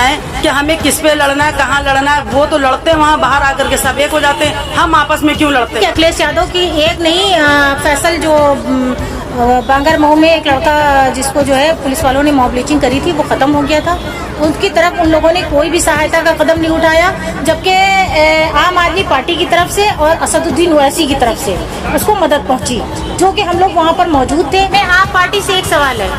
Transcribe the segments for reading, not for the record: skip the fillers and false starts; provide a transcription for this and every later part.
है कि हमें किस पे लड़ना है, कहाँ लड़ना है, वो तो लड़ते हैं वहाँ बाहर आकर के सब एक हो जाते हैं, हम आपस में क्यों लड़ते हैं। अखिलेश यादव की एक नहीं, फैसल जो बांगर मऊ में एक लड़का जिसको जो है पुलिस वालों ने मॉब लिंचिंग करी थी वो खत्म हो गया था, उनकी तरफ उन लोगों ने कोई भी सहायता का कदम नहीं उठाया, जबकि आम आदमी पार्टी की तरफ से और असदुद्दीन ओवैसी की तरफ से उसको मदद पहुंची, जो कि हम लोग वहां पर मौजूद थे। मैं आप पार्टी से एक सवाल है,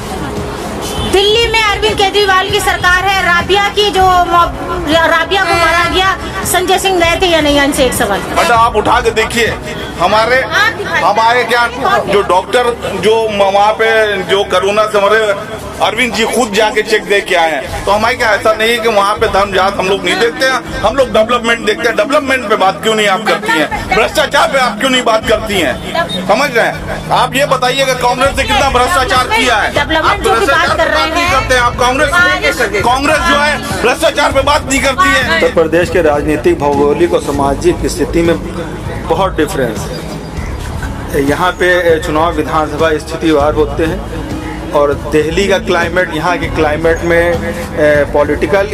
दिल्ली में अरविंद केजरीवाल की सरकार है, राबिया को मारा गया, संजय सिंह गए थे या नहीं, इनसे एक सवाल। बट आप उठा के देखिए हमारे क्या जो डॉक्टर जो वहाँ पे जो कोरोना से मरे अरविंद जी खुद जाके चेक दे के आए हैं, तो हमारे क्या ऐसा नहीं है कि वहाँ पे धर्म जात हम लोग नहीं देखते हैं, हम लोग डेवलपमेंट देखते हैं। डेवलपमेंट पे बात क्यों नहीं आप करती हैं, भ्रष्टाचार पे आप क्यों नहीं बात करती हैं, समझ रहे हैं। आप ये बताइएगा कांग्रेस ने कितना भ्रष्टाचार किया है, आप भ्रष्टाचार नहीं करते हैं, आप कांग्रेस जो है भ्रष्टाचार पे बात नहीं करती है। उत्तर प्रदेश के राजनीतिक, भौगोलिक और सामाजिक स्थिति में बहुत डिफरेंस है। यहाँ पे चुनाव विधानसभा स्थितिवार होते हैं और दिल्ली का क्लाइमेट यहाँ के क्लाइमेट में पॉलिटिकल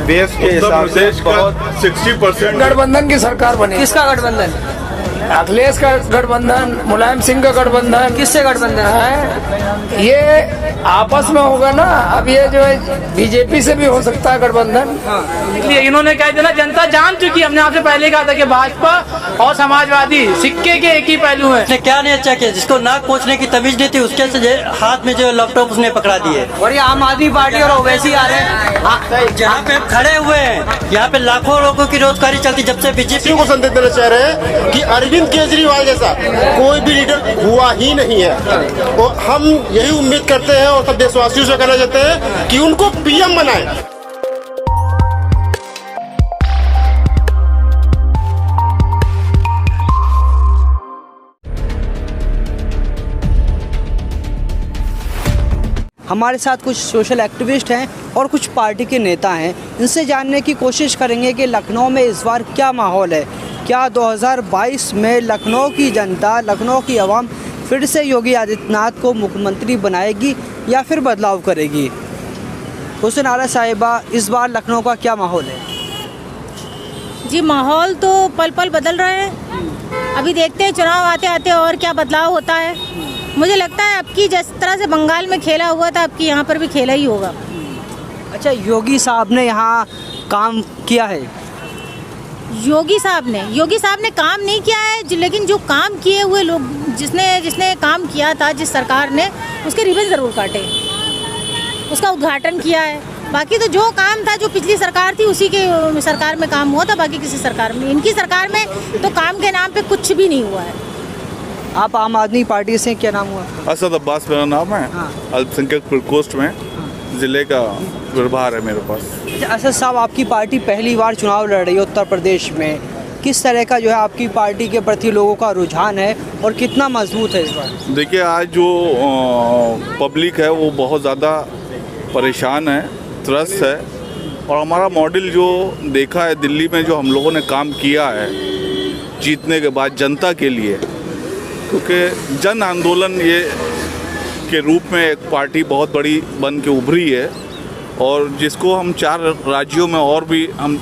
बेस के हिसाब से बहुत 60% गठबंधन की सरकार बनी। किसका गठबंधन? अखिलेश का गठबंधन, मुलायम सिंह का गठबंधन। किससे गठबंधन है? ये आपस में होगा ना, अब ये जो है बीजेपी से भी हो सकता है गठबंधन। इसलिए इन्होंने कह दिया, जनता जान चुकी, हमने आपसे पहले कहा था कि भाजपा और समाजवादी सिक्के के एक ही पहलू हैं। क्या नहीं अच्छा किया, जिसको नाक पोंछने की तमीज नहीं थी उसके से हाथ में जो लैपटॉप उसने पकड़ा दिए। और ये आम आदमी पार्टी और ओवैसी आ रहे हैं जहाँ पे खड़े हुए हैं, यहाँ पे लाखों लोगों की रोजगारी चलती, जब से बीजेपी को संदेश देना चाह रहे हैं कि अरविंद केजरीवाल जैसा कोई भी लीडर हुआ ही नहीं है, और हम यही उम्मीद करते हैं और सब देशवासियों से कहना चाहते हैं कि उनको पीएम बनाएं। हमारे साथ कुछ सोशल एक्टिविस्ट हैं और कुछ पार्टी के नेता हैं, इनसे जानने की कोशिश करेंगे कि लखनऊ में इस बार क्या माहौल है। क्या 2022 में लखनऊ की जनता, लखनऊ की आवाम फिर से योगी आदित्यनाथ को मुख्यमंत्री बनाएगी या फिर बदलाव करेगी। हुसैन आरा साहिबा, इस बार लखनऊ का क्या माहौल है? जी माहौल तो पल पल बदल रहे हैं, अभी देखते हैं चुनाव आते आते और क्या बदलाव होता है। मुझे लगता है अब की जिस तरह से बंगाल में खेला हुआ था, अब की यहाँ पर भी खेला ही होगा। अच्छा, योगी साहब ने यहाँ काम किया है? योगी साहब ने काम नहीं किया है, लेकिन जो काम किए हुए लोग, जिसने काम किया था, जिस सरकार ने, उसके रिबन ज़रूर काटे, उसका उद्घाटन किया है। बाकी तो जो काम था, जो पिछली सरकार थी उसी के सरकार में काम हुआ था, बाकी किसी सरकार में, इनकी सरकार में तो काम के नाम पे कुछ भी नहीं हुआ है। आप आम आदमी पार्टी से, क्या नाम हुआ? असद अब्बास मेरा नाम है। अल्पसंख्यक प्रकोष्ठ में जिले का प्रभार है मेरे पास। असद साहब, आपकी पार्टी पहली बार चुनाव लड़ रही है उत्तर प्रदेश में, किस तरह का जो है आपकी पार्टी के प्रति लोगों का रुझान है और कितना मजबूत है इस बार? देखिए, आज जो पब्लिक है वो बहुत ज़्यादा परेशान है, त्रस्त है, और हमारा मॉडल जो देखा है दिल्ली में, जो हम लोगों ने काम किया है जीतने के बाद जनता के लिए, क्योंकि जन आंदोलन ये के रूप में एक पार्टी बहुत बड़ी बन के उभरी है, और जिसको हम 4 राज्यों में और भी हम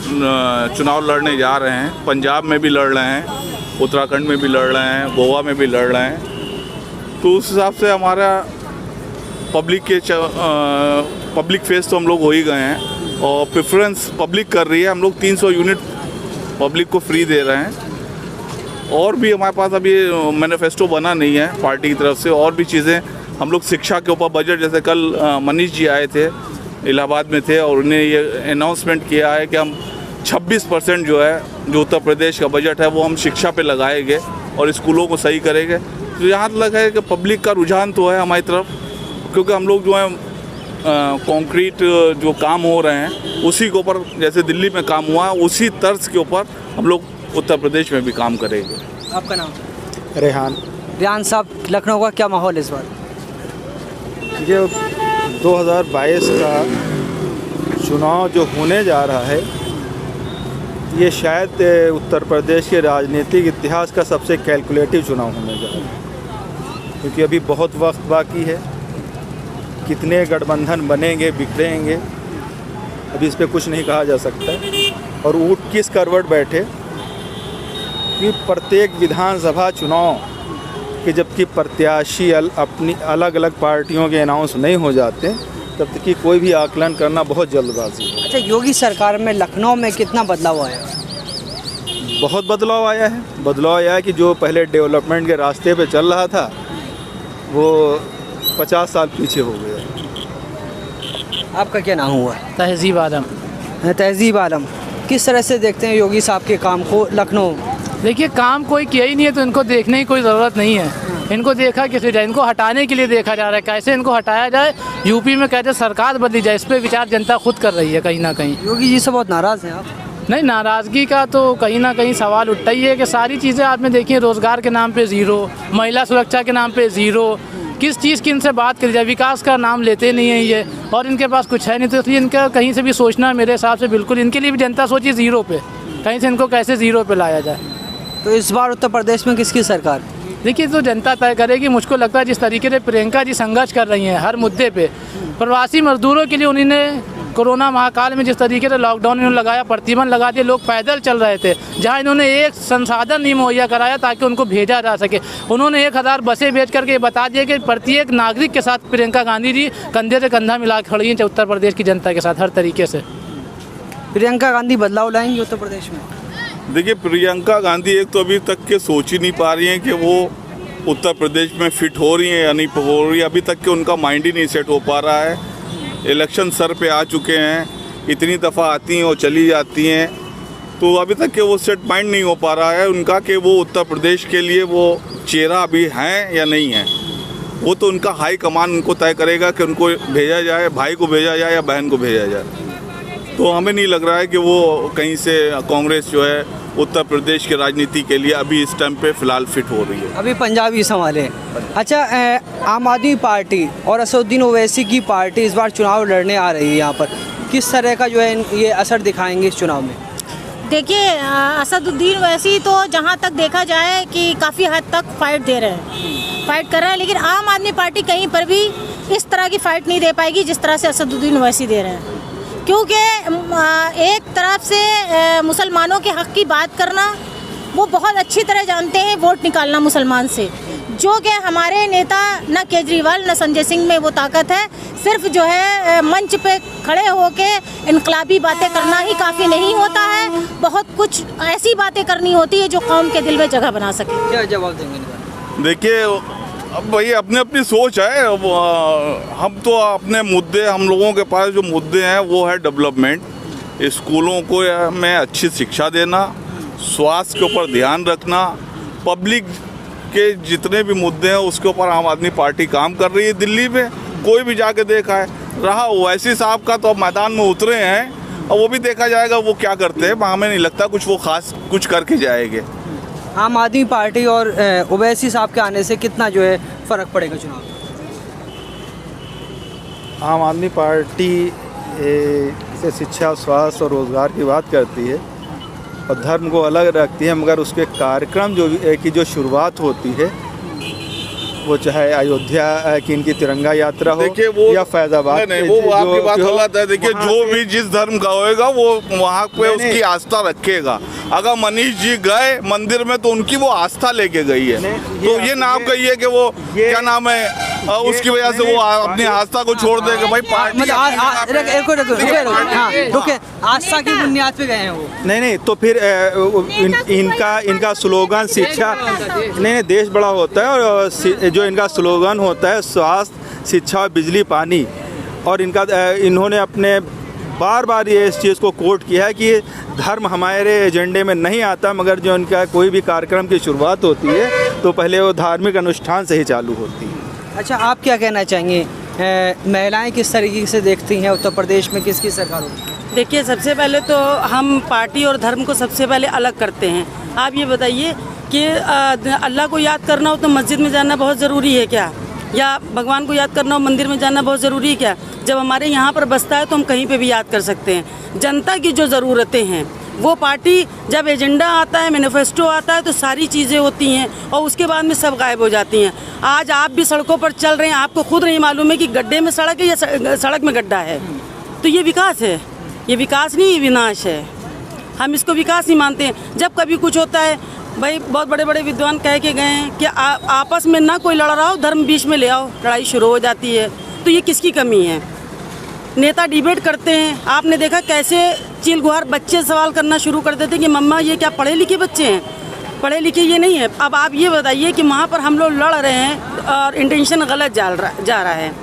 चुनाव लड़ने जा रहे हैं। पंजाब में भी लड़ रहे हैं, उत्तराखंड में भी लड़ रहे हैं, गोवा में भी लड़ रहे हैं। तो उस हिसाब से हमारा पब्लिक फेस तो हम लोग हो ही गए हैं, और प्रेफरेंस पब्लिक कर रही है। हम लोग 300 यूनिट पब्लिक को फ्री दे रहे हैं, और भी हमारे पास अभी मैनिफेस्टो बना नहीं है पार्टी की तरफ से, और भी चीज़ें हम लोग शिक्षा के ऊपर बजट, जैसे कल मनीष जी आए थे, इलाहाबाद में थे, और उन्हें ये अनाउंसमेंट किया है कि हम 26% जो है, जो उत्तर प्रदेश का बजट है, वो हम शिक्षा पे लगाएंगे और स्कूलों को सही करेंगे। तो यहाँ तक है कि पब्लिक का रुझान तो है हमारी तरफ, क्योंकि हम लोग जो है कंक्रीट जो काम हो रहे हैं उसी के ऊपर, जैसे दिल्ली में काम हुआ है उसी तर्ज के ऊपर हम लोग उत्तर प्रदेश में भी काम करेंगे। आपका नाम? रेहान। रेहान साहब, लखनऊ का क्या माहौल है इस बार? ये 2022 का चुनाव जो होने जा रहा है, ये शायद उत्तर प्रदेश के राजनीतिक इतिहास का सबसे कैलकुलेटिव चुनाव होने जा रहा है, क्योंकि अभी बहुत वक्त बाकी है। कितने गठबंधन बनेंगे, बिखरेंगे, अभी इस पर कुछ नहीं कहा जा सकता है। और ऊँट किस करवट बैठे कि प्रत्येक विधानसभा चुनाव कि जबकि प्रत्याशी अपनी अलग अलग पार्टियों के अनाउंस नहीं हो जाते तब तक कि कोई भी आकलन करना बहुत जल्दबाजी है। अच्छा, योगी सरकार में लखनऊ में कितना बदलाव आया? बहुत बदलाव आया है। बदलाव आया है कि जो पहले डेवलपमेंट के रास्ते पे चल रहा था वो 50 साल पीछे हो गया। आपका क्या नाम हुआ? तहजीब आलम। तहजीब आलम, किस तरह से देखते हैं योगी साहब के काम को लखनऊ? देखिए, काम कोई किया ही नहीं है तो इनको देखने की कोई ज़रूरत नहीं है। इनको देखा किसी जाए, इनको हटाने के लिए देखा जा रहा है। कैसे इनको हटाया जाए, यूपी में कैसे सरकार बदली जाए, इस पर विचार जनता खुद कर रही है कहीं ना कहीं। योगी जी से बहुत नाराज़ हैं आप? नहीं, नाराज़गी का तो कहीं ना कहीं सवाल उठता ही है कि सारी चीज़ें आपने देखी, रोज़गार के नाम पे ज़ीरो, महिला सुरक्षा के नाम पे ज़ीरो, किस चीज़ की इनसे बात करी जाए, विकास का नाम लेते नहीं है ये, और इनके पास कुछ है नहीं। तो इसलिए इनका कहीं से भी सोचना मेरे हिसाब से बिल्कुल, इनके लिए भी जनता सोची ज़ीरो पे, कहीं से इनको कैसे ज़ीरो पे लाया जाए। तो इस बार उत्तर प्रदेश में किसकी सरकार? देखिए, तो जनता तय करेगी। मुझको लगता है जिस तरीके से प्रियंका जी संघर्ष कर रही हैं हर मुद्दे पे, प्रवासी मजदूरों के लिए उन्होंने कोरोना महाकाल में जिस तरीके से लॉकडाउन इन्होंने लगाया, प्रतिबंध लगा दिए, लोग पैदल चल रहे थे, जहां इन्होंने एक संसाधन नहीं मुहैया कराया ताकि उनको भेजा जा सके। उन्होंने 1000 बसें भेज करके बता दिया कि प्रत्येक नागरिक के साथ प्रियंका गांधी जी कंधे से कंधा मिला खड़ी हैं उत्तर प्रदेश की जनता के साथ हर तरीके से। प्रियंका गांधी बदलाव लाएंगी उत्तर प्रदेश में? देखिए, प्रियंका गांधी एक तो अभी तक के सोच ही नहीं पा रही हैं कि वो उत्तर प्रदेश में फिट हो रही हैं या नहीं हो रही है। अभी तक के उनका माइंड ही नहीं सेट हो पा रहा है। इलेक्शन सर पे आ चुके हैं, इतनी दफ़ा आती हैं और चली जाती हैं, तो अभी तक के वो सेट माइंड नहीं हो पा रहा है उनका कि वो उत्तर प्रदेश के लिए वो चेहरा अभी हैं या नहीं है। वो तो उनका हाई कमान उनको तय करेगा कि उनको भेजा जाए, भाई को भेजा जाए या बहन को भेजा जाए। तो हमें नहीं लग रहा है कि वो कहीं से कांग्रेस जो है उत्तर प्रदेश की राजनीति के लिए अभी इस टाइम पे फिलहाल फिट हो रही है। अभी पंजाबी संभाले। अच्छा, आम आदमी पार्टी और असदुद्दीन ओवैसी की पार्टी इस बार चुनाव लड़ने आ रही है यहाँ पर, किस तरह का जो है ये असर दिखाएंगे इस चुनाव में? देखिए, असदुद्दीन ओवैसी तो जहाँ तक देखा जाए कि काफ़ी हद तक फाइट दे रहे हैं, फाइट कर रहे हैं, लेकिन आम आदमी पार्टी कहीं पर भी इस तरह की फाइट नहीं दे पाएगी जिस तरह से असदुद्दीन ओवैसी दे रहे हैं। क्योंकि एक तरफ से मुसलमानों के हक़ की बात करना, वो बहुत अच्छी तरह जानते हैं वोट निकालना मुसलमान से, जो कि हमारे नेता न केजरीवाल न संजय सिंह में वो ताकत है। सिर्फ जो है मंच पे खड़े होके इनकलाबी बातें करना ही काफ़ी नहीं होता है, बहुत कुछ ऐसी बातें करनी होती है जो कौम के दिल में जगह बना सके। क्या जवाब देंगे? देखिए, अब भाई अपनी अपनी सोच है। हम तो अपने मुद्दे, हम लोगों के पास जो मुद्दे हैं वो है डेवलपमेंट, स्कूलों को में अच्छी शिक्षा देना, स्वास्थ्य के ऊपर ध्यान रखना, पब्लिक के जितने भी मुद्दे हैं उसके ऊपर आम आदमी पार्टी काम कर रही है। दिल्ली में कोई भी जाके देखा है, रहा ओवैसी साहब का तो अब मैदान में उतरे हैं और वो भी देखा जाएगा वो क्या करते हैं। हमें नहीं लगता कुछ वो खास कुछ करके जाएंगे। आम आदमी पार्टी और ओवैसी साहब के आने से कितना जो है फ़र्क पड़ेगा चुनाव में? आम आदमी पार्टी से शिक्षा, स्वास्थ्य और रोज़गार की बात करती है और धर्म को अलग रखती है, मगर उसके कार्यक्रम की जो शुरुआत होती है वो चाहे अयोध्या की इनकी तिरंगा यात्रा हो, देखिए वो या फैजाबाद, नहीं वो आपकी बात गलत है। देखिए, जो भी जिस धर्म का होएगा वो वहाँ पे उसकी आस्था रखेगा। अगर मनीष जी गए मंदिर में तो उनकी वो आस्था लेके गई है, तो ये ना आप कहिए कि वो क्या नाम है उसकी वजह से वो अपनी आस्था को छोड़ देगा। भाई पार्टी रुके, आस्था की बुनियाद पे गए हैं वो? नहीं, तो फिर इनका स्लोगन शिक्षा, नहीं, देश बड़ा होता है और जो इनका स्लोगन होता है स्वास्थ्य, शिक्षा, बिजली, पानी, और इन्होंने अपने बार बार ये इस चीज़ को कोट किया है कि धर्म हमारे एजेंडे में नहीं आता, मगर जो इनका कोई भी कार्यक्रम की शुरुआत होती है तो पहले वो धार्मिक अनुष्ठान से ही चालू होती है। अच्छा, आप क्या कहना चाहेंगे, महिलाएं किस तरीके से देखती हैं उत्तर प्रदेश में किसकी सरकार होगी? देखिए, सबसे पहले तो हम पार्टी और धर्म को सबसे पहले अलग करते हैं। आप ये बताइए कि अल्लाह को याद करना हो तो मस्जिद में जाना बहुत ज़रूरी है क्या, या भगवान को याद करना हो मंदिर में जाना बहुत ज़रूरी है क्या? जब हमारे यहाँ पर बसता है तो हम कहीं पे भी याद कर सकते हैं। जनता की जो ज़रूरतें हैं वो पार्टी, जब एजेंडा आता है, मैनिफेस्टो आता है तो सारी चीज़ें होती हैं और उसके बाद में सब गायब हो जाती हैं। आज आप भी सड़कों पर चल रहे हैं, आपको खुद नहीं मालूम है कि गड्ढे में सड़क है या सड़क में गड्ढा है, तो ये विकास है? ये विकास नहीं, ये विनाश है। हम इसको विकास नहीं मानते हैं। जब कभी कुछ होता है भाई, बहुत बड़े बड़े विद्वान कह के गए हैं कि आपस में ना कोई लड़ रहा हो, धर्म बीच में ले आओ, लड़ाई शुरू हो जाती है। तो ये किसकी कमी है? नेता डिबेट करते हैं, आपने देखा कैसे चील गुहार बच्चे सवाल करना शुरू कर देते कि मम्मा ये क्या पढ़े लिखे बच्चे हैं? पढ़े लिखे ये नहीं है। अब आप ये बताइए कि वहाँ पर हम लोग लड़ रहे हैं और इंटेंशन गलत जा रहा है।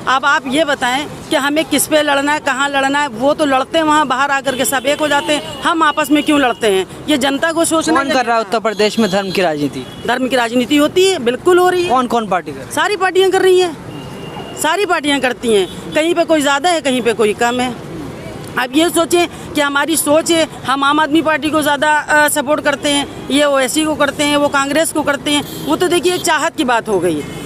अब आप ये बताएं कि हमें किस पे लड़ना है, कहाँ लड़ना है। वो तो लड़ते हैं वहाँ बाहर आकर के, सब एक हो जाते हैं। हम आपस में क्यों लड़ते हैं? ये जनता को सोचना कौन कर रहा है उत्तर प्रदेश में धर्म की राजनीति? धर्म की राजनीति होती है, बिल्कुल हो रही है। कौन कौन पार्टी कर? सारी पार्टियां कर रही हैं, सारी पार्टियां करती हैं। कहीं पे कोई ज़्यादा है, कहीं पे कोई कम है। अब ये सोचें कि हमारी सोच है, हम आम आदमी पार्टी को ज़्यादा सपोर्ट करते हैं, ये ओवैसी को करते हैं, वो कांग्रेस को करते हैं। वो तो देखिए एक चाहत की बात हो गई है।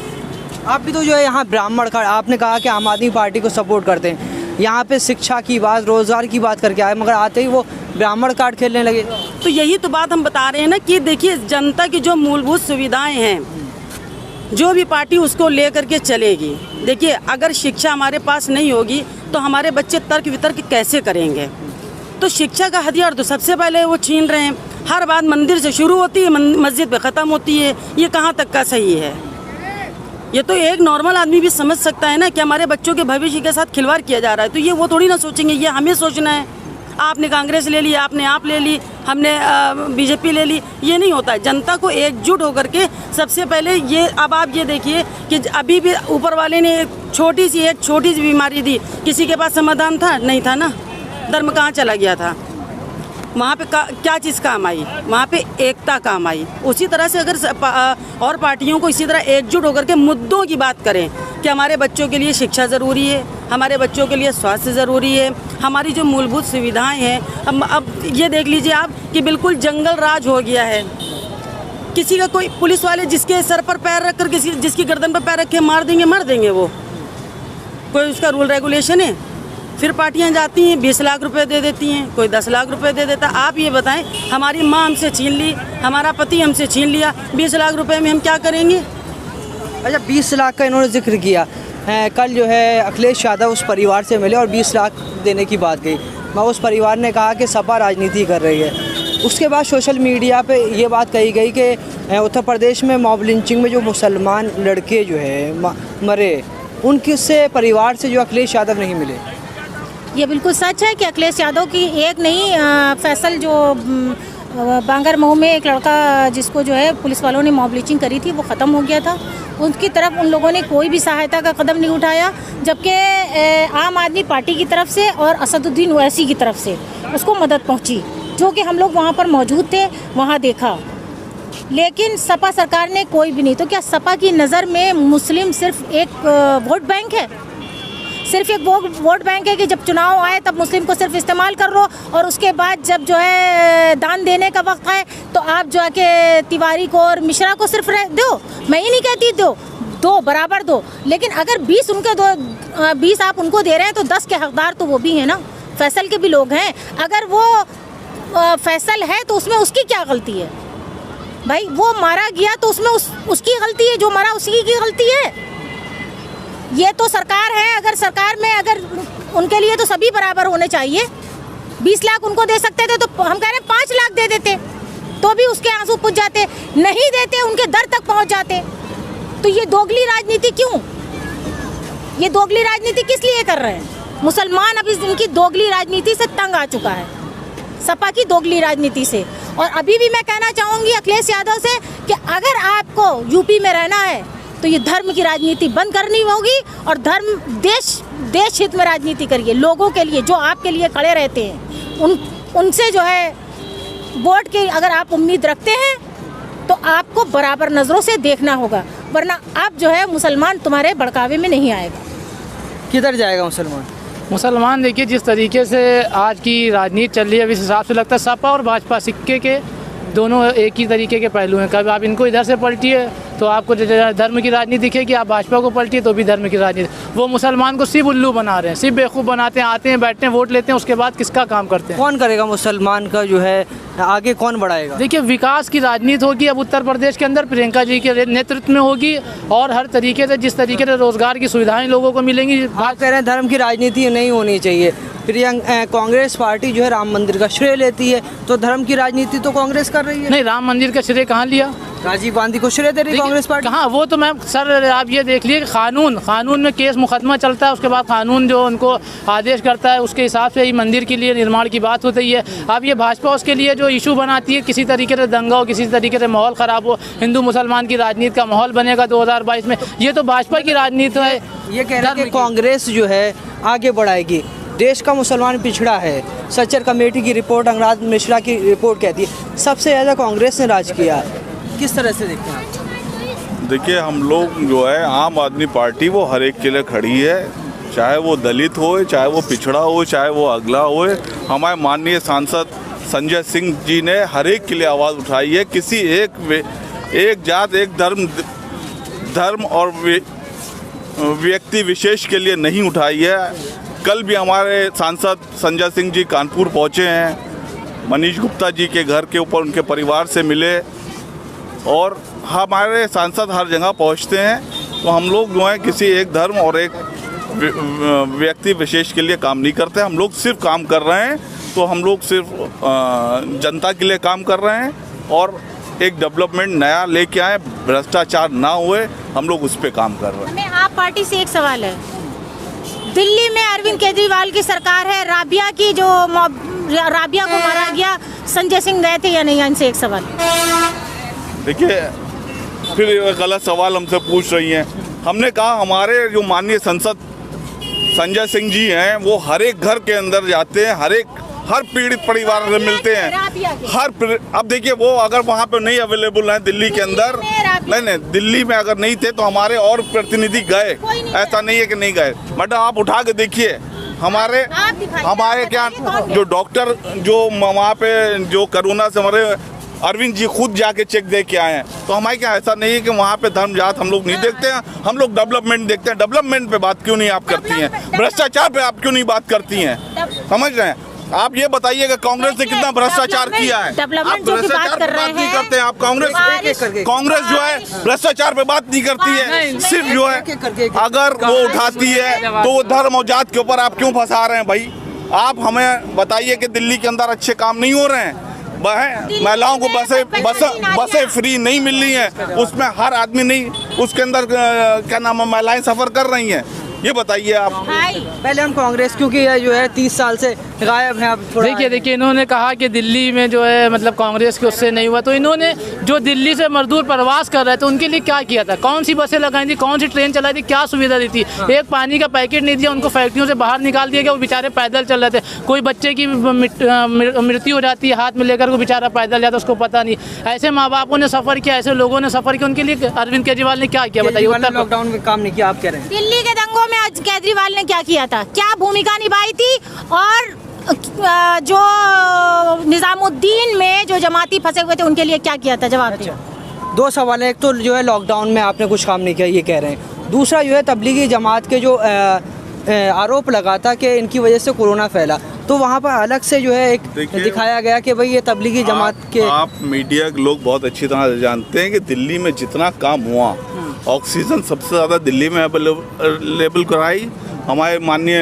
आप भी तो जो है यहाँ ब्राह्मण का, आपने कहा कि आम आदमी पार्टी को सपोर्ट करते हैं, यहाँ पे शिक्षा की बात, रोजगार की बात करके आए, मगर आते ही वो ब्राह्मण कार्ड खेलने लगे। तो यही तो बात हम बता रहे हैं ना कि देखिए जनता की जो मूलभूत सुविधाएं हैं, जो भी पार्टी उसको ले करके चलेगी। देखिए अगर शिक्षा हमारे पास नहीं होगी तो हमारे बच्चे तर्क वितर्क कैसे करेंगे? तो शिक्षा का हथियार तो सबसे पहले वो छीन रहे हैं। हर बात मंदिर से शुरू होती है, मस्जिद पे ख़त्म होती है। ये कहाँ तक का सही है? ये तो एक नॉर्मल आदमी भी समझ सकता है ना कि हमारे बच्चों के भविष्य के साथ खिलवाड़ किया जा रहा है। तो ये वो थोड़ी ना सोचेंगे, ये हमें सोचना है। आपने कांग्रेस ले ली, आपने आप ले ली, हमने बीजेपी ले ली, ये नहीं होता है। जनता को एकजुट होकर के सबसे पहले ये, अब आप ये देखिए कि अभी भी ऊपर वाले ने एक छोटी सी बीमारी दी, किसी के पास समाधान था? नहीं था ना। धर्म कहाँ चला गया था? वहाँ पे क्या चीज़ काम आई? वहाँ पे एकता काम आई। उसी तरह से अगर और पार्टियों को इसी तरह एकजुट होकर के मुद्दों की बात करें कि हमारे बच्चों के लिए शिक्षा ज़रूरी है, हमारे बच्चों के लिए स्वास्थ्य ज़रूरी है, हमारी जो मूलभूत सुविधाएं हैं। अब ये देख लीजिए आप कि बिल्कुल जंगल राज हो गया है। किसी का कोई पुलिस वाले जिसके सर पर पैर रख कर जिसकी गर्दन पर पैर रख के मार देंगे वो कोई उसका रूल रेगुलेशन है? फिर पार्टियां जाती हैं 20 लाख रुपए दे देती हैं, कोई 10 लाख रुपए दे देता। आप ये बताएं, हमारी माँ हमसे छीन ली, हमारा पति हमसे छीन लिया, 20 लाख रुपए में हम क्या करेंगे? अच्छा, 20 लाख का इन्होंने जिक्र किया है। कल जो है अखिलेश यादव उस परिवार से मिले और 20 लाख देने की बात कही। मैं उस परिवार ने कहा कि सपा राजनीति कर रही है। उसके बाद सोशल मीडिया पे ये बात कही गई कि उत्तर प्रदेश में मॉब लिंचिंग में जो मुसलमान लड़के जो है मरे, उनके से परिवार से जो अखिलेश यादव नहीं मिले। ये बिल्कुल सच है कि अखिलेश यादव की एक नहीं, फैसल जो बांगर मऊ में एक लड़का जिसको जो है पुलिस वालों ने मॉब लिंचिंग करी थी, वो ख़त्म हो गया था। उनकी तरफ उन लोगों ने कोई भी सहायता का कदम नहीं उठाया, जबकि आम आदमी पार्टी की तरफ से और असदुद्दीन ओवैसी की तरफ से उसको मदद पहुंची, जो कि हम लोग वहां पर मौजूद थे, वहां देखा। लेकिन सपा सरकार ने कोई भी नहीं। तो क्या सपा की नज़र में मुस्लिम सिर्फ एक वोट बैंक है? सिर्फ एक वोट बैंक है कि जब चुनाव आए तब मुस्लिम को सिर्फ इस्तेमाल कर लो, और उसके बाद जब जो है दान देने का वक्त है तो आप जो है कि तिवारी को और मिश्रा को सिर्फ दो? मैं ही नहीं कहती दो बराबर दो, लेकिन अगर 20 आप उनको दे रहे हैं तो 10 के हकदार तो वो भी हैं ना, फैसल के भी लोग हैं। अगर वो फैसल है तो उसमें उसकी क्या गलती है भाई? वो मारा गया तो उसमें उसकी गलती है, जो मारा उसी की गलती है। ये तो सरकार है, अगर सरकार में अगर उनके लिए तो सभी बराबर होने चाहिए। 20 लाख उनको दे सकते थे तो हम कह रहे हैं 5 लाख दे देते तो भी उसके आंसू पुछ जाते, नहीं देते उनके दर तक पहुंच जाते। तो ये दोगली राजनीति क्यों? ये दोगली राजनीति किस लिए कर रहे हैं? मुसलमान अब इनकी दोगली राजनीति से तंग आ चुका है, सपा की दोगली राजनीति से। और अभी भी मैं कहना चाहूँगी अखिलेश यादव से कि अगर आपको यूपी में रहना है तो ये धर्म की राजनीति बंद करनी होगी और देश हित में राजनीति करिए। लोगों के लिए जो आपके लिए खड़े रहते हैं उनसे जो है वोट की अगर आप उम्मीद रखते हैं तो आपको बराबर नज़रों से देखना होगा, वरना आप जो है मुसलमान तुम्हारे भड़कावे में नहीं आएगा। किधर जाएगा मुसलमान? देखिए जिस तरीके से आज की राजनीति चल रही है, इस हिसाब से लगता है सपा और भाजपा सिक्के के दोनों एक ही तरीके के पहलू हैं। कभी आप इनको इधर से पलटिए तो आपको धर्म की राजनीति दिखेगी, आप भाजपा को पलटिए तो भी धर्म की राजनीति। वो मुसलमान को सिर्फ उल्लू बना रहे हैं, सिर्फ बेवकूफ़ बनाते हैं, आते हैं बैठते हैं वोट लेते हैं, उसके बाद किसका काम करते हैं? कौन करेगा मुसलमान का जो है आगे, कौन बढ़ाएगा? देखिए विकास की राजनीति होगी अब उत्तर प्रदेश के अंदर प्रियंका जी के नेतृत्व में होगी, और हर तरीके से जिस तरीके से रोजगार की सुविधाएं लोगों को मिलेंगी। आप कह रहे हैं धर्म की राजनीति नहीं होनी चाहिए, कांग्रेस पार्टी जो है राम मंदिर का श्रेय लेती है, तो धर्म की राजनीति तो कांग्रेस कर रही है। नहीं, राम मंदिर का श्रेय कहाँ लिया? राजीव गांधी को श्रेय दे रही कांग्रेस पार्टी। कहाँ? वो तो मैम सर आप ये देख लीजिए, कानून में केस मुकदमा चलता है, उसके बाद कानून जो उनको आदेश करता है उसके हिसाब से ही मंदिर के लिए निर्माण की बात होती है। अब ये भाजपा उसके लिए जो इशू बनाती है, किसी तरीके से दंगा हो, किसी तरीके से माहौल ख़राब हो, हिंदू मुसलमान की राजनीति का माहौल बनेगा 2022 में, ये तो भाजपा की राजनीति है। ये कह रहे हैं कि कांग्रेस जो है आगे बढ़ाएगी, देश का मुसलमान पिछड़ा है। सच्चर कमेटी की रिपोर्ट, अंगराज मिश्रा की रिपोर्ट कहती है सबसे ज़्यादा कांग्रेस ने राज किया। किस तरह से देखते हैं आप? देखिए, हम लोग जो है आम आदमी पार्टी वो हर एक के लिए खड़ी है, चाहे वो दलित हो, चाहे वो पिछड़ा हो, चाहे वो अगला हो। हमारे माननीय सांसद संजय सिंह जी ने हर एक के लिए आवाज़ उठाई है, किसी एक जात एक धर्म और व्यक्ति विशेष के लिए नहीं उठाई है। कल भी हमारे सांसद संजय सिंह जी कानपुर पहुँचे हैं, मनीष गुप्ता जी के घर के ऊपर उनके परिवार से मिले, और हमारे सांसद हर जगह पहुंचते हैं। तो हम लोग जो है किसी एक धर्म और एक व्यक्ति विशेष के लिए काम नहीं करते, हम लोग सिर्फ काम कर रहे हैं, तो हम लोग सिर्फ जनता के लिए काम कर रहे हैं और एक डेवलपमेंट नया लेके आए, भ्रष्टाचार ना हुए, हम लोग उस पर काम कर रहे हैं। हमें आप पार्टी से एक सवाल है, दिल्ली में अरविंद केजरीवाल की सरकार है, राबिया को मारा गया, संजय सिंह गए थे या नहीं? इनसे एक सवाल। देखिए, फिर गलत सवाल हमसे पूछ रही हैं। हमने कहा हमारे जो माननीय सांसद संजय सिंह जी हैं वो हर एक घर के अंदर जाते हैं, हर पीड़ित परिवार से मिलते हैं। अब देखिए, वो अगर वहाँ पे नहीं अवेलेबल हैं दिल्ली के अंदर, नहीं दिल्ली में अगर नहीं थे तो हमारे और प्रतिनिधि गए, ऐसा नहीं है कि नहीं गए। मैडम आप उठा के देखिए, हमारे क्या जो डॉक्टर जो वहाँ पे जो कोरोना से हमारे अरविंद जी खुद जाके चेक दे के आए हैं, तो हमारे क्या ऐसा नहीं है कि वहाँ पे धर्म जात हम लोग नहीं देखते हैं, हम लोग डेवलपमेंट देखते हैं। डेवलपमेंट पे बात क्यों नहीं आप करती हैं? भ्रष्टाचार पे आप क्यों नहीं बात करती हैं? समझ रहे हैं? आप ये बताइए कि कांग्रेस ने कितना भ्रष्टाचार किया है? आप भ्रष्टाचार पे बात नहीं करते हैं। आप कांग्रेस जो है भ्रष्टाचार पे बात नहीं करती है, सिर्फ जो है अगर वो उठाती है तो वो धर्म और जात के ऊपर आप क्यों फंसा रहे हैं भाई? आप हमें बताइए कि दिल्ली के अंदर अच्छे काम नहीं हो रहे हैं, महिलाओं को बसें फ्री नहीं मिल रही हैं, उसमें हर आदमी नहीं, उसके अंदर क्या नाम है, महिलाएं सफ़र कर रही हैं। ये बताइए आप। पहले हम कांग्रेस, क्योंकि ये जो है 30 साल से गायब है। देखिए इन्होंने कहा कि दिल्ली में जो है मतलब कांग्रेस के उससे नहीं हुआ, तो इन्होंने जो दिल्ली से मजदूर प्रवास कर रहे थे उनके लिए क्या किया था? कौन सी बसें लगाई थी, कौन सी ट्रेन चलाई थी, क्या सुविधा दी थी? एक पानी का पैकेट नहीं दिया, उनको फैक्ट्रियों से बाहर निकाल दिया गया, वो बेचारे पैदल चल रहे थे। कोई बच्चे की मृत्यु हो जाती है, हाथ में लेकर वो बेचारा पैदल जाता, उसको पता नहीं। ऐसे माँ बापों ने सफ़र किया, ऐसे लोगों ने सफ़र किया, उनके लिए अरविंद केजरीवाल ने क्या किया बताइए? लॉकडाउन में काम नहीं किया, आप कह रहे हैं। दिल्ली के दंगों में आज केजरीवाल ने क्या किया था, क्या भूमिका निभाई थी? और जो निजामुद्दीन में जो जमाती फंसे हुए थे उनके लिए क्या किया था? जवाब दीजिए। दो सवाल है, एक तो जो है लॉकडाउन में आपने कुछ काम नहीं किया, ये कह रहे हैं। दूसरा जो है तबलीगी जमात के जो आरोप लगा था कि इनकी वजह से कोरोना फैला, तो वहाँ पर अलग से जो है एक दिखाया गया कि भाई ये तबलीगी जमात के। आप मीडिया के लोग बहुत अच्छी तरह जानते हैं कि दिल्ली में जितना काम हुआ, ऑक्सीजन सबसे ज़्यादा दिल्ली में अवेलेबल कराई हमारे माननीय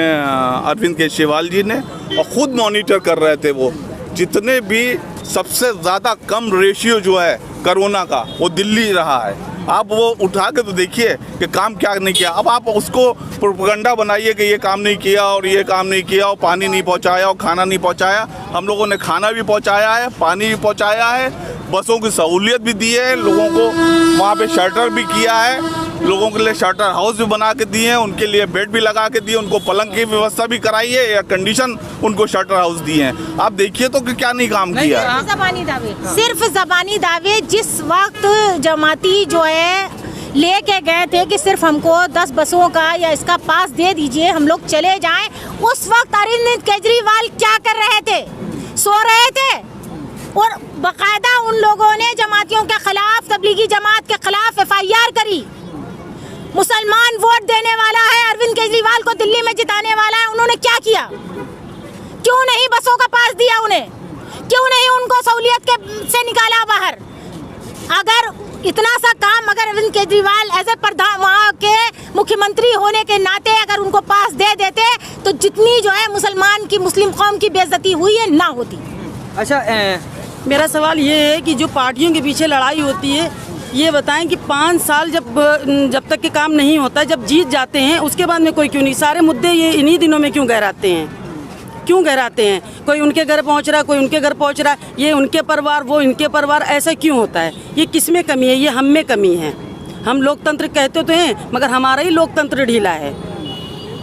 अरविंद केजरीवाल जी ने, और ख़ुद मॉनिटर कर रहे थे। वो जितने भी सबसे ज़्यादा कम रेशियो जो है कोरोना का वो दिल्ली रहा है। आप वो उठा के तो देखिए कि काम क्या नहीं किया। अब आप उसको प्रोपेगेंडा बनाइए कि ये काम नहीं किया और ये काम नहीं किया और पानी नहीं पहुंचाया और खाना नहीं पहुंचाया। हम लोगों ने खाना भी पहुंचाया है, पानी भी पहुंचाया है, बसों की सहूलियत भी दी है, लोगों को वहाँ पे शेल्टर भी किया है, लोगों के लिए शेल्टर हाउस भी बना के दिए हैं, उनके लिए बेड भी लगा के दिए, उनको पलंग की व्यवस्था भी कराई है, एयर कंडीशन उनको शेल्टर हाउस दिए हैं। आप देखिए तो कि क्या नहीं काम किया है। ज़बानी दावे, सिर्फ ज़बानी दावे। जिस वक्त जमाती जो है लेके गए थे कि सिर्फ हमको 10 बसों का या इसका पास दे दीजिए, हम लोग चले जाएं, उस वक्त अरविंद केजरीवाल क्या कर रहे थे? सो रहे थे। और बाकायदा उन लोगों ने जमातियों के खिलाफ, तबलीगी जमात के खिलाफ FIR करी। मुसलमान वोट देने वाला है, अरविंद केजरीवाल को दिल्ली में जिताने वाला है, उन्होंने क्या किया? क्यों नहीं बसों का पास दिया उन्हें? क्यों नहीं उनको सहूलियत से निकाला बाहर? अगर इतना सा काम अगर अरविंद केजरीवाल एज ए प्रधान वहाँ के मुख्यमंत्री होने के नाते अगर उनको पास दे देते तो जितनी जो है मुसलमान की मुस्लिम कौम की बेइज्जती हुई है ना होती। अच्छा मेरा सवाल ये है कि जो पार्टियों के पीछे लड़ाई होती है, ये बताएं कि 5 साल जब तक के काम नहीं होता, जब जीत जाते हैं उसके बाद में कोई क्यों नहीं, सारे मुद्दे ये इन्हीं दिनों में क्यों गहराते हैं, क्यों गहराते हैं? कोई उनके घर पहुंच रहा है, कोई उनके घर पहुंच रहा है, ये उनके परिवार वो इनके परिवार, ऐसा क्यों होता है? ये किस में कमी है? ये हम में कमी है। हम लोकतंत्र कहते तो हैं मगर हमारा ही लोकतंत्र ढीला है,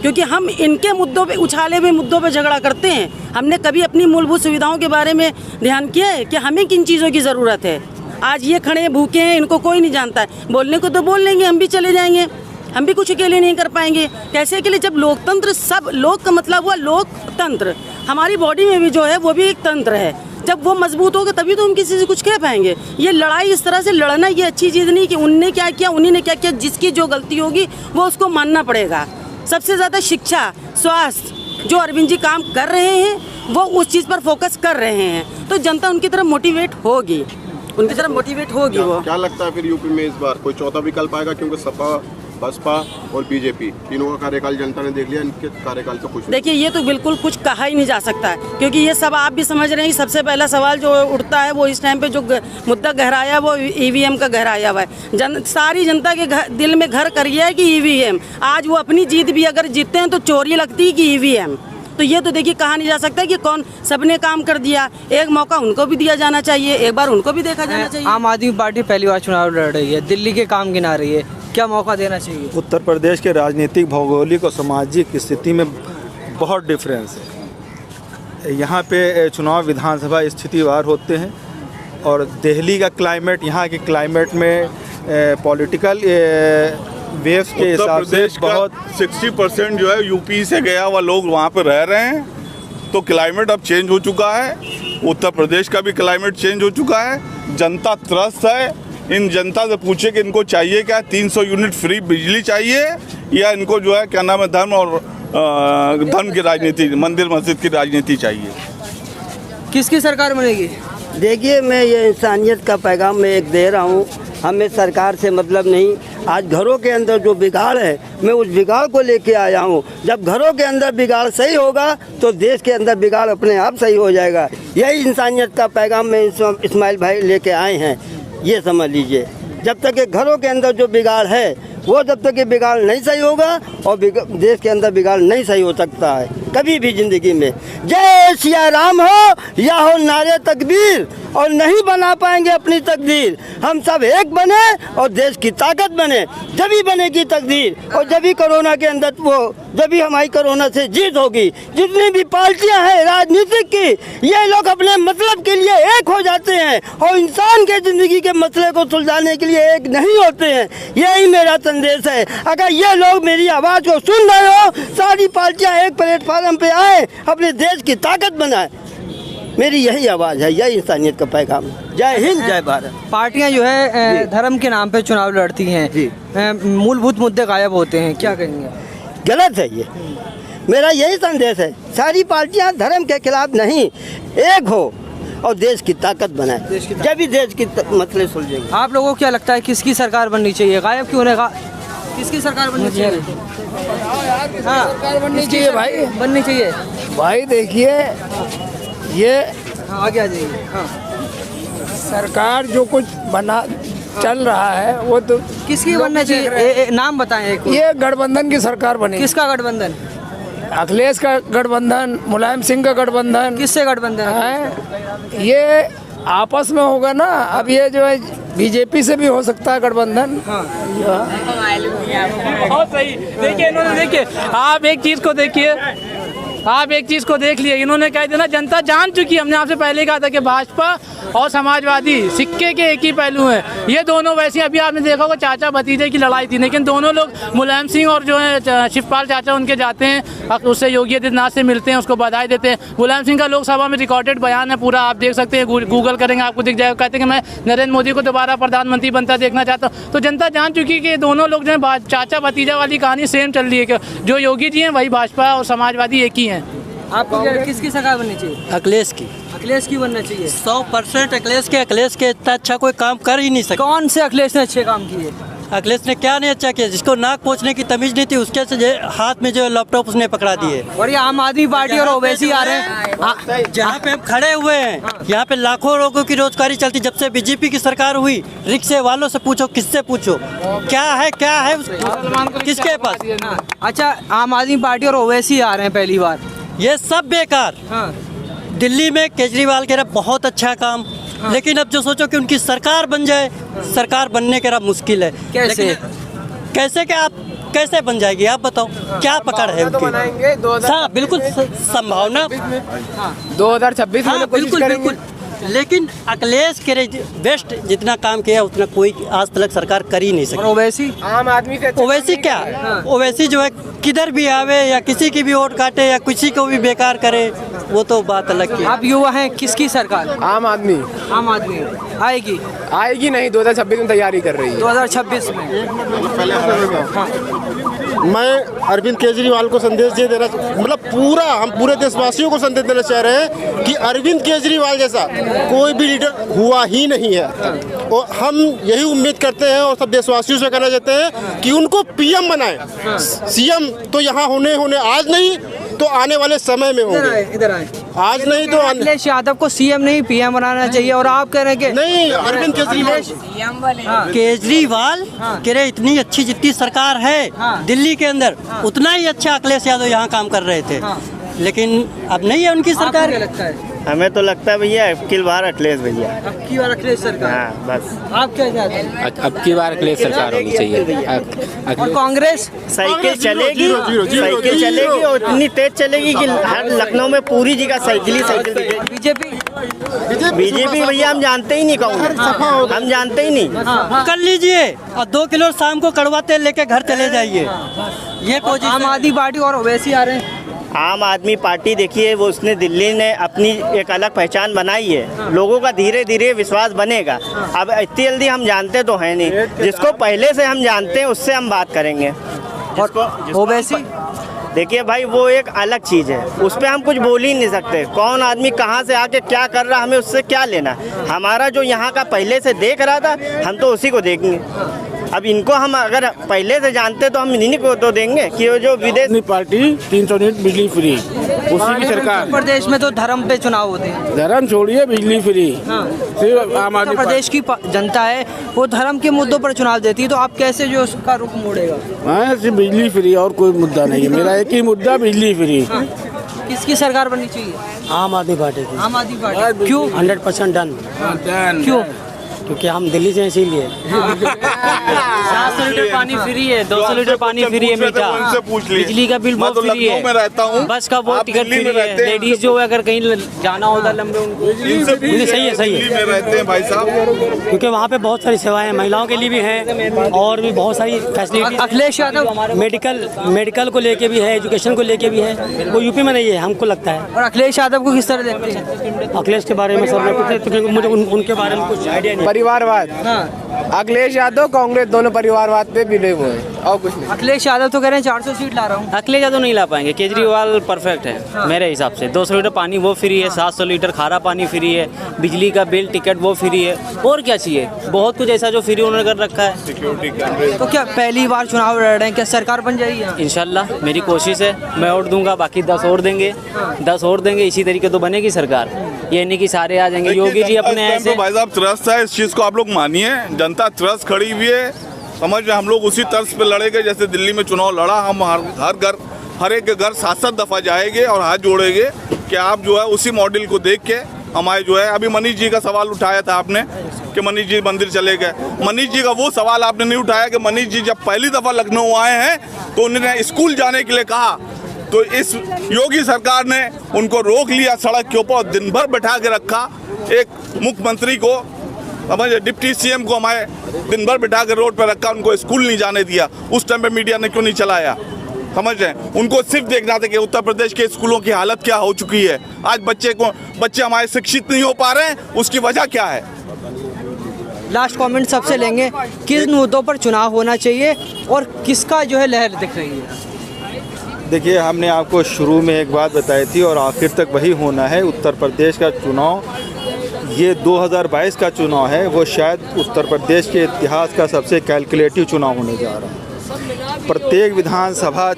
क्योंकि हम इनके मुद्दों पे उछाले हुए मुद्दों पे झगड़ा करते हैं। हमने कभी अपनी मूलभूत सुविधाओं के बारे में ध्यान किया है कि हमें किन चीज़ों की ज़रूरत है? आज ये खड़े भूखे हैं, इनको कोई नहीं जानता है। बोलने को तो बोल लेंगे, हम भी चले जाएंगे, हम भी कुछ अकेले नहीं कर पाएंगे। कैसे अकेले? जब लोकतंत्र, सब लोक का मतलब हुआ लोकतंत्र, हमारी बॉडी में भी जो है वो भी एक तंत्र है। जब वो मजबूत होगा तभी तो हम किसी से कुछ कह पाएंगे। ये लड़ाई इस तरह से लड़ना ये अच्छी चीज़ नहीं कि उनने क्या किया, उन्हीं ने क्या किया। जिसकी जो गलती होगी वो उसको मानना पड़ेगा। सबसे ज़्यादा शिक्षा, स्वास्थ्य जो अरविंद जी काम कर रहे हैं वो उस चीज़ पर फोकस कर रहे हैं, तो जनता उनकी तरफ मोटिवेट होगी, उनकी तरफ मोटिवेट होगी। वो क्या लगता है फिर यूपी में इस बार कोई चौथा विकल्प आएगा? क्योंकि सपा, बसपा और बीजेपी तीनों का कार्यकाल जनता ने देख लिया, इनके कार्यकाल तो कुछ देखिए, ये तो बिल्कुल कुछ कहा ही नहीं जा सकता है, क्योंकि ये सब आप भी समझ रहे हैं। सबसे पहला सवाल जो उठता है वो इस टाइम पे जो मुद्दा गहराया वो ईवीएम का गहराया हुआ है। सारी जनता के दिल में घर कर गया है कि ईवीएम। आज वो अपनी जीत भी अगर जीतते हैं तो चोरी लगती है कि ईवीएम। तो ये तो देखिए कहा नहीं जा सकता कि कौन, सबने काम कर दिया, एक मौका उनको भी दिया जाना चाहिए, एक बार उनको भी देखा जाना चाहिए। आम आदमी पार्टी पहली बार चुनाव लड़ रही है, दिल्ली के काम गिना रही है, क्या मौका देना चाहिए? उत्तर प्रदेश के राजनीतिक, भौगोलिक और सामाजिक स्थिति में बहुत डिफरेंस है। यहाँ पे चुनाव विधानसभा स्थितिवार होते हैं और दिल्ली का क्लाइमेट, यहाँ के क्लाइमेट में पॉलिटिकल वेव्स के हिसाब से बहुत 60% जो है यूपी से गया हुआ लोग वहाँ पे रह रहे हैं, तो क्लाइमेट अब चेंज हो चुका है। उत्तर प्रदेश का भी क्लाइमेट चेंज हो चुका है। जनता त्रस्त है। इन जनता से पूछे कि इनको चाहिए क्या, 300 यूनिट फ्री बिजली चाहिए या इनको जो है क्या नाम है धर्म और धर्म की राजनीति, मंदिर मस्जिद की राजनीति चाहिए? किसकी सरकार बनेगी? देखिए, मैं ये इंसानियत का पैगाम मैं एक दे रहा हूँ। हमें सरकार से मतलब नहीं। आज घरों के अंदर जो बिगाड़ है, मैं उस बिगाड़ को लेके आया हूँ। जब घरों के अंदर बिगाड़ सही होगा तो देश के अंदर बिगाड़ अपने आप सही हो जाएगा। यही इंसानियत का पैगाम में इस्माइल भाई लेके आए हैं, ये समझ लीजिए। जब तक के घरों के अंदर जो बिगाड़ है वो जब तक ये बिगाड़ नहीं सही होगा और देश के अंदर बिगाड़ नहीं सही हो सकता है कभी भी ज़िंदगी में। जय सिया राम हो या हो नारे तकबीर, और नहीं बना पाएंगे अपनी तकदीर। हम सब एक बने और देश की ताकत बने, जब ही बनेगी तकदीर। और जब ही कोरोना के अंदर जब ही हमारी कोरोना से जीत होगी। जितनी भी पार्टियां हैं राजनीतिक की, ये लोग अपने मतलब के लिए एक हो जाते हैं और इंसान के ज़िंदगी के मसले को सुलझाने के लिए एक नहीं होते हैं। यही मेरा संदेश है। अगर ये लोग मेरी आवाज़ को सुन रहे हो, सारी पार्टियां एक प्लेटफार्म पे आए, अपने देश की ताकत बनाए। मेरी यही आवाज़ है, यही इंसानियत का पैगाम। जय हिंद, जय भारत। पार्टियां जो है धर्म के नाम पे चुनाव लड़ती हैं, मूलभूत मुद्दे गायब होते हैं, क्या कहेंगे? गलत है ये। मेरा यही संदेश है, सारी पार्टियां धर्म के खिलाफ नहीं, एक हो और देश की ताकत बनाए, जब भी देश की मसले सुलझेंगे। आप लोगों को क्या लगता है किसकी सरकार बननी चाहिए? गायब क्यों होने का, किसकी सरकार बननी चाहिए? हाँ, सरकार बननी चाहिए भाई, बननी चाहिए भाई। देखिए ये आगे आ जाइए। हाँ, सरकार जो कुछ बना चल रहा है वो तो किसकी बनना चाहिए? नाम बताएं एक। ये गठबंधन की सरकार बनी। किसका गठबंधन? अखिलेश का गठबंधन, मुलायम सिंह का गठबंधन। किससे गठबंधन है? ये आपस में होगा ना। अब ये जो है बीजेपी से भी हो सकता है गठबंधन। बहुत सही। देखिए इन्होंने, देखिए आप एक चीज़ को देखिए, आप एक चीज़ को देख लिए, इन्होंने कह दिया ना, जनता जान चुकी। हमने आपसे पहले कहा था कि भाजपा और समाजवादी सिक्के के एक ही पहलू हैं। ये दोनों वैसे, अभी आपने देखा होगा चाचा भतीजे की लड़ाई थी, लेकिन दोनों लोग मुलायम सिंह और जो है शिवपाल चाचा उनके जाते हैं, उससे योगी आदित्यनाथ से मिलते हैं, उसको बधाई देते हैं। मुलायम सिंह का लोकसभा में रिकॉर्डेड बयान है पूरा, आप देख सकते हैं, गूगल करेंगे आपको दिख जाएगा। कहते हैं कि मैं नरेंद्र मोदी को दोबारा प्रधानमंत्री बनता देखना चाहता हूँ। तो जनता जान चुकी है कि दोनों लोग जो है चाचा भतीजा वाली कहानी सेम चल रही है, कि जो योगी जी हैं वही भाजपा और समाजवादी एक ही हैं। आपको किसकी सरकार बननी चाहिए? अखिलेश की। अखिलेश की बनना चाहिए। 100% अखिलेश के इतना अच्छा कोई काम कर ही नहीं सकता। कौन से अखिलेश ने अच्छे काम किए? अखिलेश ने क्या नहीं अच्छा किया? जिसको नाक पोंछने की तमीज नहीं थी उसके से हाथ में जो लैपटॉप उसने पकड़ा दिए। और ये आम आदमी पार्टी और ओवैसी आ रहे हैं। जहाँ पे हम खड़े हुए हैं यहाँ पे लाखों लोगों की रोजगारी चलती। जब से बीजेपी की सरकार हुई रिक्शे वालों से पूछो, किससे पूछो, क्या है किसके पास? अच्छा, आम आदमी पार्टी और ओवैसी आ रहे हैं पहली बार। ये सब बेकार। दिल्ली में केजरीवाल कह रहा बहुत अच्छा काम, लेकिन अब जो सोचो कि उनकी सरकार बन जाए, सरकार बनने के रहा मुश्किल है। कैसे क्या आप कैसे बन जाएगी आप बताओ? क्या पकड़ है उनकी? बिल्कुल संभावना 2026 में बिल्कुल। लेकिन अखिलेश के बेस्ट जितना काम किया उतना कोई आज तक सरकार कर ही नहीं सकती। ओवैसी आम आदमी से ओवैसी क्या? ओवैसी जो है किधर भी आवे या किसी की भी वोट काटे या किसी को भी बेकार करे, वो तो बात अलग की। आप युवा हैं, किसकी सरकार? आम आदमी आएगी नहीं, 2026 में तैयारी कर रही है। 2026 में मैं अरविंद केजरीवाल को संदेश दे देना, मतलब हम पूरे देशवासियों को संदेश देना चाह रहे हैं कि अरविंद केजरीवाल जैसा कोई भी लीडर हुआ ही नहीं है। और हम यही उम्मीद करते हैं और सब देशवासियों से कहना चाहते हैं कि उनको पीएम बनाएं। सीएम तो यहाँ होने आज नहीं तो आने वाले समय में होंगे। इधर आए। आज नहीं तो अखिलेश यादव को सीएम नहीं पीएम बनाना चाहिए, और आप कह रहे हैं कि नहीं, अरविंद केजरीवाल कह रहे इतनी अच्छी जितनी सरकार है दिल्ली के अंदर उतना ही अच्छा अखिलेश यादव यहाँ काम कर रहे थे, लेकिन अब नहीं है उनकी सरकार। लगता है हमें तो लगता है भैया अब की बार अखिलेश भैया, अब की बार अखिलेश सरकार। हाँ, बस। आप क्या चाहते हैं? अब की बार अखिलेश सरकार होनी चाहिए। और कांग्रेस? साइकिल चलेगी और इतनी तेज चलेगी कि हर लखनऊ में पूरी जगह साइकिल बीजेपी भैया हम जानते ही नहीं कौन, हम जानते ही नहीं। कर लीजिए और 2 किलो शाम को कड़वा तेल लेके घर चले जाइए। ये आम आदमी पार्टी और ओवैसी आ रहे हैं। आम आदमी पार्टी देखिए, वो उसने दिल्ली ने अपनी एक अलग पहचान बनाई है, लोगों का धीरे धीरे विश्वास बनेगा। अब इतनी जल्दी हम जानते तो है नहीं, जिसको पहले से हम जानते हैं उससे हम बात करेंगे। और ओवैसी देखिए भाई, वो एक अलग चीज़ है, उस पर हम कुछ बोल ही नहीं सकते। कौन आदमी कहाँ से आके क्या कर रहा, हमें उससे क्या लेना। हमारा जो यहाँ का पहले से देख रहा था हम तो उसी को देखेंगे। अब इनको हम अगर पहले से जानते तो हम इन्हीं को तो देंगे कि वो जो विदेश पार्टी 300 यूनिट बिजली फ्री, उसी की सरकार। उत्तर प्रदेश में तो धर्म पे चुनाव होते हैं। धर्म छोड़िए, बिजली फ्री। सिर्फ आम आदमी उत्तर प्रदेश की जनता है वो धर्म के मुद्दों पर चुनाव देती है, तो आप कैसे जो उसका रुख मोड़ेगा? हाँ, सिर्फ बिजली फ्री और कोई मुद्दा नहीं है। मेरा एक ही मुद्दा बिजली फ्री। किसकी सरकार बननी चाहिए? आम आदमी पार्टी की। आम आदमी पार्टी क्यों? 100% डन। क्यों? क्योंकि हम दिल्ली से इसीलिए। 700 लीटर पानी फ्री है, 200 लीटर पानी फ्री है मीठा, बिजली का बिल बहुत फ्री है, बस का वो टिकट फ्री है। लेडीज जो अगर कहीं जाना होता लंबे उनको सही है रहते हैं भाई साहब, क्योंकि वहाँ पे बहुत सारी सेवाएं महिलाओं के लिए भी हैं और भी बहुत सारी फैसिलिटी। अखिलेश यादव मेडिकल को लेके भी है, एजुकेशन को लेके भी है, वो यूपी में नहीं है हमको लगता है। और अखिलेश यादव को किस तरह देखते हैं? अखिलेश के बारे में सर मुझे उनके बारे में कुछ आइडिया नहीं। परिवारवाद। अखिलेश यादव कांग्रेस दोनों परिवारवाद पे बिले हुए हैं और कुछ नहीं। अखिलेश यादव तो कह रहे हैं 400 सीट ला रहा हूँ। अखिलेश यादव नहीं ला पाएंगे, केजरीवाल परफेक्ट है मेरे हिसाब से। 200 लीटर पानी वो फ्री है, 700 लीटर खारा पानी फ्री है, बिजली का बिल टिकट वो फ्री है, और क्या चाहिए? बहुत कुछ ऐसा जो फ्री उन्होंने कर रखा है। तो क्या पहली बार चुनाव लड़ रहे हैं, क्या सरकार बन जाएगी? इंशाल्लाह मेरी कोशिश है, मैं वोट दूंगा, बाकी 10 और देंगे, 10 और देंगे, इसी तरीके तो बनेगी सरकार। ये नहीं कि सारे आ जाएंगे। योगी जी अपने ऐसे भाई साहब ट्रस्ट है, इस चीज को आप लोग मानिए, जनता ट्रस्ट खड़ी हुई है, समझ रहे। हम लोग उसी तर्ज पे लड़ेंगे जैसे दिल्ली में चुनाव लड़ा। हम हर एक के घर 7-7 दफा जाएंगे और हाथ जोड़ेंगे कि आप जो है उसी मॉडल को देख के हमारे जो है, अभी मनीष जी का सवाल उठाया था आपने कि मनीष जी मंदिर चले गए। मनीष जी का वो सवाल आपने नहीं उठाया कि मनीष जी जब पहली दफा लखनऊ आए हैं तो उन्होंने स्कूल जाने के लिए कहा, तो इस योगी सरकार ने उनको रोक लिया सड़क के ऊपर और दिन भर बैठा के रखा। एक मुख्यमंत्री को, समझ, डिप्टी सीएम को हमारे दिन भर बैठा के रोड पर रखा, उनको स्कूल नहीं जाने दिया। उस टाइम पे मीडिया ने क्यों नहीं चलाया? समझ रहे हैं, उनको सिर्फ देखना था कि उत्तर प्रदेश के स्कूलों की हालत क्या हो चुकी है। आज बच्चे हमारे शिक्षित नहीं हो पा रहे हैं, उसकी वजह क्या है? लास्ट कमेंट सबसे लेंगे, किस मुद्दों पर चुनाव होना चाहिए और किसका जो है लहर दिख रही है? देखिए, हमने आपको शुरू में एक बात बताई थी और आखिर तक वही होना है। उत्तर प्रदेश का चुनाव, ये 2022 का चुनाव है, वो शायद उत्तर प्रदेश के इतिहास का सबसे कैलकुलेटिव चुनाव होने जा रहा है। प्रत्येक विधानसभा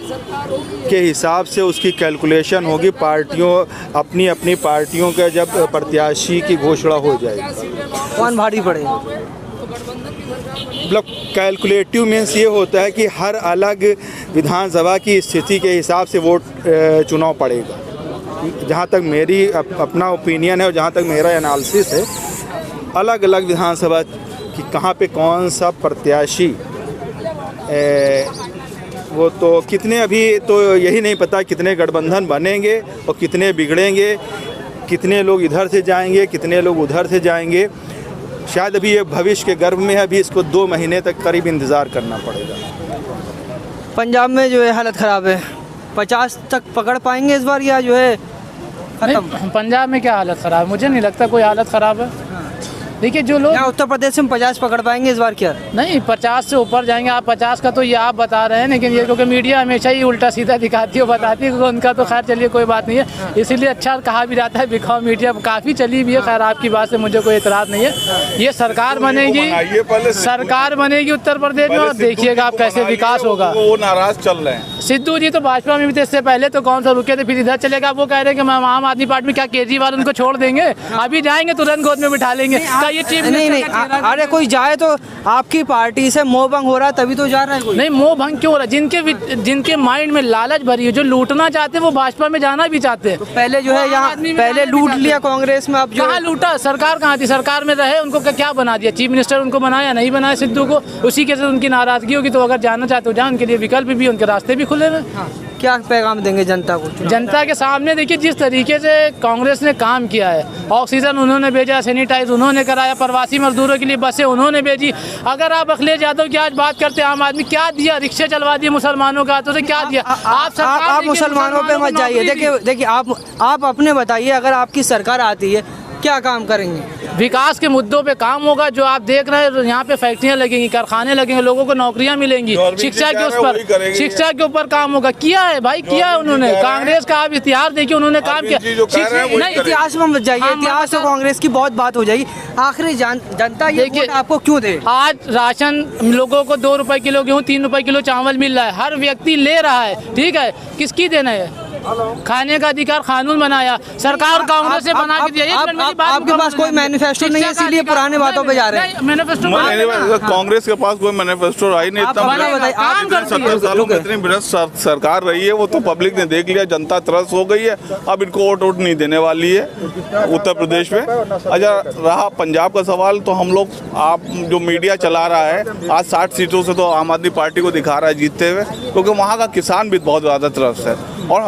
के हिसाब से उसकी कैलकुलेशन होगी। पार्टियों अपनी अपनी पार्टियों का जब प्रत्याशी की घोषणा हो जाएगी, कौन भारी पड़ेगा? मतलब कैलकुलेटिव मीन्स ये होता है कि हर अलग विधानसभा की स्थिति के हिसाब से वोट चुनाव पड़ेगा। जहाँ तक मेरी अपना ओपिनियन है और जहाँ तक मेरा एनालिसिस है, अलग अलग विधानसभा कि कहाँ पे कौन सा प्रत्याशी, वो तो कितने, अभी तो यही नहीं पता कितने गठबंधन बनेंगे और कितने बिगड़ेंगे, कितने लोग इधर से जाएंगे, कितने लोग उधर से जाएंगे। शायद अभी ये भविष्य के गर्भ में है, अभी इसको 2 महीने तक करीब इंतज़ार करना पड़ेगा। पंजाब में जो है हालत ख़राब है, 50 तक पकड़ पाएंगे इस बार या जो है खत्म? पंजाब में क्या हालत ख़राब है? मुझे नहीं लगता कोई हालत ख़राब है। देखिए, जो लोग उत्तर प्रदेश में 50 पकड़ पाएंगे इस बार क्या? नहीं, 50 से ऊपर जाएंगे। आप 50 का तो ये आप बता रहे हैं, लेकिन ये क्योंकि मीडिया हमेशा ही उल्टा सीधा दिखाती है, बताती है, उनका तो खैर चलिए कोई बात नहीं है। इसीलिए अच्छा कहा भी जाता है बिखाओ मीडिया, काफ़ी चली भी है। खैर आपकी बात से मुझे कोई एतराज़ नहीं है। ये सरकार बनेगी, सरकार बनेगी उत्तर प्रदेश में, और देखिएगा आप कैसे विकास होगा। वो नाराज चल रहे हैं। सिद्धू जी तो भाजपा में भी थे, इससे पहले तो कौन सा रुके थे, फिर इधर चले गए। वो कह रहे हैं कि आम आदमी पार्टी में क्या केजरीवाल उनको छोड़ देंगे? अभी जाएंगे तुरंत गोद में बिठा लेंगे। ये चीफ नहीं, अरे कोई जाए तो आपकी पार्टी से मोह भंग हो रहा है तभी तो जा रहा है कोई। नहीं, मोह भंग क्यों हो रहा है? जिनके माइंड में लालच भरी है, जो लूटना चाहते हैं, वो भाजपा में जाना भी चाहते हैं। तो पहले जो है यहाँ पहले लूट लिया कांग्रेस में, अब जो कहाँ लूटा? सरकार कहाँ थी? सरकार में रहे, उनको क्या बना दिया? चीफ मिनिस्टर उनको बनाया नहीं बनाया सिद्धू को? उसी के साथ उनकी नाराजगी होगी। तो अगर जाना चाहते हो जाए, उनके लिए विकल्प भी, उनके रास्ते भी खुले हुए। क्या पैगाम देंगे जनता को? जनता के सामने देखिए, जिस तरीके से कांग्रेस ने काम किया है, ऑक्सीजन उन्होंने भेजा, सैनिटाइज उन्होंने कराया, प्रवासी मजदूरों के लिए बसें उन्होंने भेजी। अगर आप अखिलेश यादव की आज बात करते हैं, आम आदमी क्या दिया? रिक्शे चलवा दिए मुसलमानों के हाथों से, क्या दिया? आप मुसलमानों पे मत जाइए। देखिए आप अपने बताइए, अगर आपकी सरकार आती है क्या काम करेंगे? विकास के मुद्दों पे काम होगा। जो आप देख रहे हैं, यहाँ पे फैक्ट्रियाँ लगेंगी, कारखाने लगेंगे, लोगों को नौकरियां मिलेंगी, शिक्षा के ऊपर काम होगा। किया है भाई, किया है उन्होंने। कांग्रेस का आप इतिहास देखिए, उन्होंने काम किया। नहीं, इतिहास में मत जाइए, इतिहास तो कांग्रेस की बहुत बात हो जाएगी। आखिरी जनता ये वोट आपको क्यों दे? आज राशन लोगों को 2 रुपए किलो गेहूँ, 3 रुपए किलो चावल मिल रहा है, हर व्यक्ति ले रहा है। ठीक है, किसकी देना है? खाने का अधिकार कानून बनाया सरकार, कांग्रेस से बना के दिया। आपके पास कोई मैनिफेस्टो नहीं है, इसीलिए पुराने बातों पे जा रहे हैं। मैनिफेस्टो कांग्रेस के पास कोई मैनिफेस्टो आई नहीं। 70 सालों में इतनी भ्रष्ट सरकार रही है, वो तो पब्लिक ने देख लिया, जनता त्रस्त हो गई है। अब इनको वोट नहीं देने वाली है उत्तर प्रदेश में। अच्छा, रहा पंजाब का सवाल, तो हम लोग, आप जो मीडिया चला रहा है, आज 60 सीटों से तो आम आदमी पार्टी को दिखा रहा है जीतते हुए, क्योंकि वहाँ का किसान भी बहुत ज़्यादा त्रस्त है। और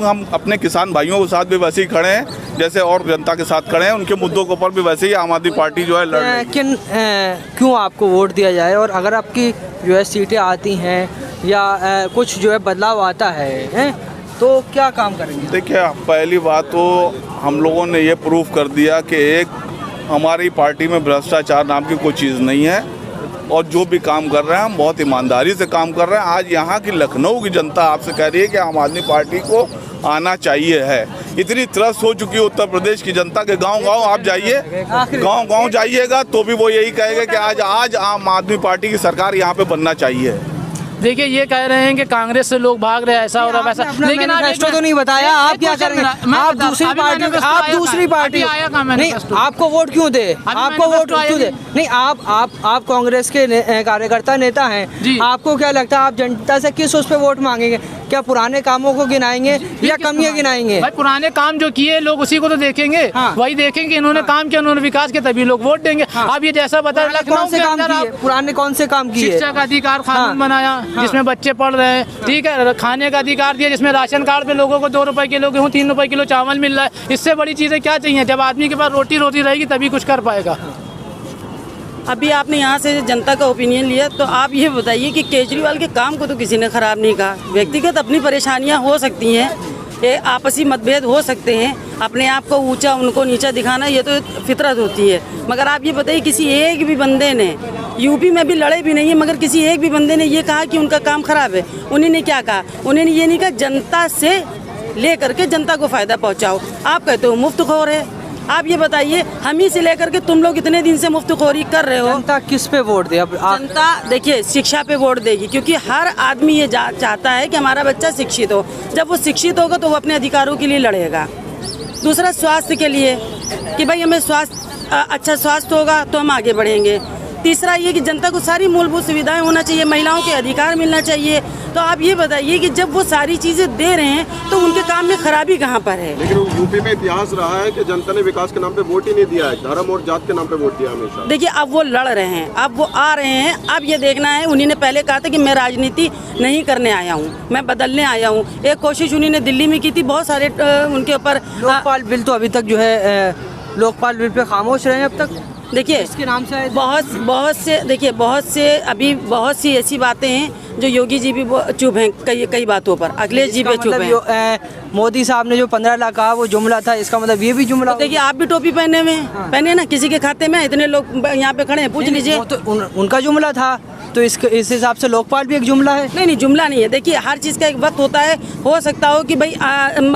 हम अपने किसान भाइयों के साथ भी वैसे ही खड़े हैं जैसे और जनता के साथ खड़े हैं। उनके मुद्दों के ऊपर भी वैसे ही आम आदमी पार्टी जो है लड़ रही है। क्यों आपको वोट दिया जाए? और अगर आपकी जो है सीटें आती हैं या कुछ जो है बदलाव आता है तो क्या काम करेंगे? देखिए, पहली बात तो हम लोगों ने ये प्रूफ कर दिया कि एक हमारी पार्टी में भ्रष्टाचार नाम की कोई चीज़ नहीं है, और जो भी काम कर रहे हैं हम बहुत ईमानदारी से काम कर रहे हैं। आज यहाँ की लखनऊ की जनता आपसे कह रही है कि आम आदमी पार्टी को आना चाहिए है। इतनी त्रस्त हो चुकी है उत्तर प्रदेश की जनता के। गांव-गांव आप जाइए, गांव-गांव जाइएगा तो भी वो यही कहेगा कि आज आम आदमी पार्टी की सरकार यहाँ पे बनना चाहिए। देखिए, ये कह रहे हैं कि कांग्रेस से लोग भाग रहे हैं, ऐसा हो रहा है वैसा, लेकिन मैनिफेस्टो तो नहीं बताया। आप क्या करेंगे? आप दूसरी पार्टी नहीं, आपको वोट क्यों दे? आपको वोट क्यों दे? नहीं, आप कांग्रेस के कार्यकर्ता नेता हैं, आपको क्या लगता है आप जनता से किस उस पे वोट मांगेंगे? क्या पुराने कामों को गिनाएंगे या कमियां गिनाएंगे? भाई, पुराने काम जो किए लोग उसी को तो देखेंगे। वही देखेंगे इन्होंने काम किया, उन्होंने विकास किया, तभी लोग वोट देंगे। आप ये जैसा बता, कौन से काम किए? पुराने कौन से काम किए? शिक्षा का अधिकार कानून बनाया जिसमें बच्चे पढ़ रहे हैं, ठीक है। खाने का अधिकार दिया जिसमें राशन कार्ड पे लोगों को 2 रुपए किलो गेहूँ, 3 रुपए किलो चावल मिल रहा है। इससे बड़ी चीज़ें क्या चाहिए? जब आदमी के पास रोटी रहेगी तभी कुछ कर पाएगा। अभी आपने यहाँ से जनता का ओपिनियन लिया, तो आप ये बताइए कि केजरीवाल के काम को तो किसी ने ख़राब नहीं कहा। व्यक्तिगत अपनी परेशानियाँ हो सकती हैं, ये आपसी मतभेद हो सकते हैं, अपने आप को ऊंचा उनको नीचा दिखाना ये तो फितरत होती है। मगर आप ये बताइए, किसी एक भी बंदे ने यूपी में भी लड़े भी नहीं है, मगर किसी एक भी बंदे ने ये कहा कि उनका काम खराब है। उन्होंने क्या कहा? उन्होंने ये नहीं कहा जनता से ले करके जनता को फायदा पहुंचाओ। आप कहते हो मुफ्तखोर है। आप ये बताइए, हम ही से लेकर के तुम लोग इतने दिन से मुफ्तखोरी कर रहे हो। जनता किस पे वोट दे? अब जनता देखिए शिक्षा पे वोट देगी, क्योंकि हर आदमी ये चाहता है कि हमारा बच्चा शिक्षित हो। जब वो शिक्षित होगा तो वो अपने अधिकारों के लिए लड़ेगा। दूसरा स्वास्थ्य के लिए कि भाई हमें अच्छा स्वास्थ्य होगा तो हम आगे बढ़ेंगे। तीसरा ये कि जनता को सारी मूलभूत सुविधाएं होना चाहिए, महिलाओं के अधिकार मिलना चाहिए। तो आप ये बताइए कि जब वो सारी चीज़ें दे रहे हैं तो उनके काम में खराबी कहाँ पर है? लेकिन यूपी में इतिहास रहा है कि जनता ने विकास के नाम पे वोट ही नहीं दिया है, धर्म और जात के नाम पे वोट दिया हमेशा। देखिए अब वो लड़ रहे हैं, अब वो आ रहे हैं। अब ये देखना है, उन्हीं ने पहले कहा था कि मैं राजनीति नहीं करने आया हूँ, मैं बदलने आया हूँ। एक कोशिश उन्हीं ने दिल्ली में की थी, बहुत सारे उनके ऊपर। लोकपाल बिल तो अभी तक जो है लोकपाल बिल पे खामोश रहे हैं अब तक। देखिए इसके नाम से बहुत सी ऐसी बातें हैं जो योगी जी भी चुप हैं कई बातों पर, अखिलेश जी भी चुप हैं। मोदी साहब ने जो 15 लाख कहा वो जुमला था, इसका मतलब ये भी जुमला। तो देखिए आप भी टोपी पहने हुए हैं, पहने ना, किसी के खाते में इतने लोग यहाँ पे खड़े हैं, पूछ लीजिए। तो उनका जुमला था, तो इस हिसाब से लोकपाल भी एक जुमला है। नहीं जुमला नहीं है। देखिए हर चीज़ का एक वक्त होता है, हो सकता हो कि भाई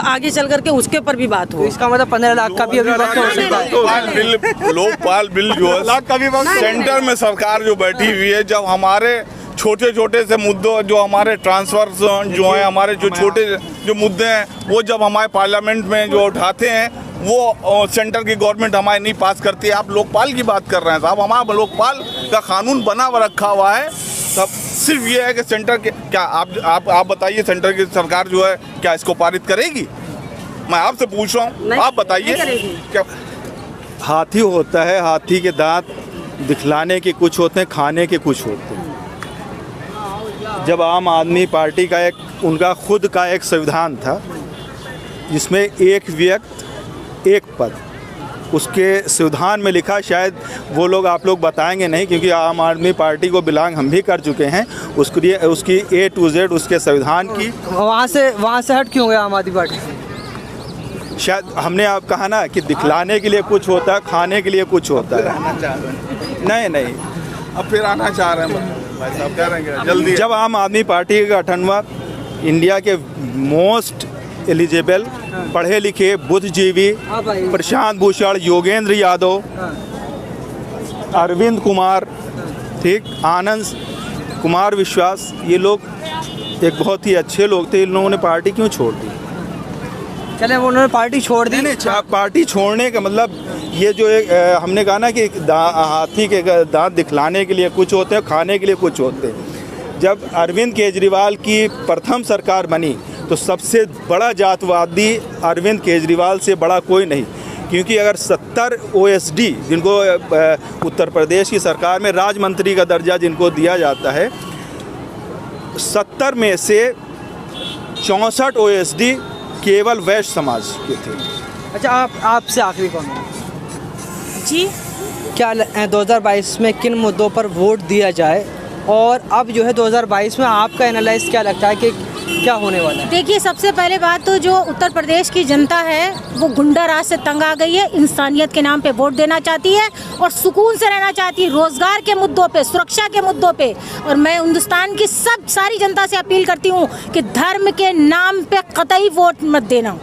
आगे चल करके उसके ऊपर भी बात हो। तो इसका मतलब 15 लाख का भी अभी वक्त हो सकता है। लोकपाल बिल जो है सेंटर में सरकार जो बैठी हुई है, जब हमारे छोटे छोटे से मुद्दों जो हमारे ट्रांसफर जो हैं, हमारे जो छोटे जो मुद्दे हैं, वो जब हमारे पार्लियामेंट में जो उठाते हैं वो सेंटर की गवर्नमेंट हमारे नहीं पास करती है। आप लोकपाल की बात कर रहे हैं साहब, हमारा लोकपाल का कानून बना हुआ रखा हुआ है। सब सिर्फ ये है कि सेंटर के क्या आप बताइए, सेंटर की सरकार जो है क्या इसको पारित करेगी? मैं आपसे पूछ रहा हूँ, आप बताइए क्या? हाथी होता है, हाथी के दांत दिखलाने के कुछ होते हैं, खाने के कुछ होते हैं। जब आम आदमी पार्टी का उनका खुद का एक संविधान था जिसमें एक व्यक्ति एक पद, उसके संविधान में लिखा, शायद वो लोग आप लोग बताएंगे नहीं क्योंकि आम आदमी पार्टी को बिलोंग हम भी कर चुके हैं, उसकी A to Z उसके संविधान की। वहाँ से हट क्यों गया आम आदमी पार्टी? शायद हमने आप कहा ना कि दिखलाने के लिए कुछ होता है, खाने के लिए कुछ होता है। नहीं अब फिर आना चाह रहे हैं भाई साहब, कह रहे हैं जल्दी। जब आम आदमी पार्टी का 98वां इंडिया के मोस्ट एलिजिबल पढ़े लिखे बुद्धिजीवी प्रशांत भूषण, योगेंद्र यादव, अरविंद कुमार, ठीक, आनंद कुमार विश्वास, ये लोग एक बहुत ही अच्छे लोग थे। इन लोगों ने पार्टी क्यों छोड़ दी? चले उन्होंने पार्टी छोड़ दी। नहीं, पार्टी छोड़ने का मतलब ये जो हमने कहा ना कि हाथी के दांत दिखलाने के लिए कुछ होते हैं, खाने के लिए कुछ होते हैं। जब अरविंद केजरीवाल की प्रथम सरकार बनी तो सबसे बड़ा जातवादी अरविंद केजरीवाल से बड़ा कोई नहीं, क्योंकि अगर 70 OSD जिनको उत्तर प्रदेश की सरकार में राज्य मंत्री का दर्जा जिनको दिया जाता है, 70 में से 64 OSD केवल वैश्य समाज के थे। अच्छा, आपसे आखिरी कौन जी, क्या 2022 में किन मुद्दों पर वोट दिया जाए, और अब जो है 2022 में आपका एनालाइज क्या लगता है कि क्या होने वाला है? देखिए सबसे पहले बात तो जो उत्तर प्रदेश की जनता है वो गुंडा राज से तंग आ गई है, इंसानियत के नाम पे वोट देना चाहती है और सुकून से रहना चाहती है, रोजगार के मुद्दों पे, सुरक्षा के मुद्दों पे। और मैं हिंदुस्तान की सारी जनता से अपील करती हूँ कि धर्म के नाम पे कतई वोट मत देना,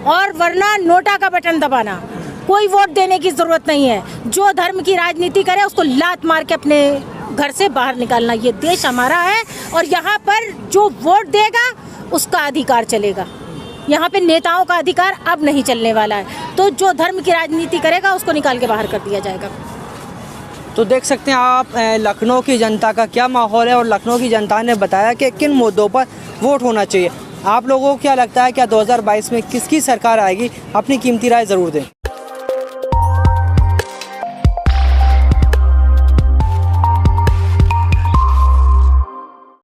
और वरना नोटा का बटन दबाना। कोई वोट देने की जरूरत नहीं है। जो धर्म की राजनीति करे उसको लात मार के अपने घर से बाहर निकालना। ये देश हमारा है और यहाँ पर जो वोट देगा उसका अधिकार चलेगा। यहाँ पे नेताओं का अधिकार अब नहीं चलने वाला है। तो जो धर्म की राजनीति करेगा उसको निकाल के बाहर कर दिया जाएगा। तो देख सकते हैं आप लखनऊ की जनता का क्या माहौल है, और लखनऊ की जनता ने बताया कि किन मुद्दों पर वोट होना चाहिए। आप लोगों को क्या लगता है, क्या 2022 में किसकी सरकार आएगी? अपनी कीमती राय ज़रूर दें।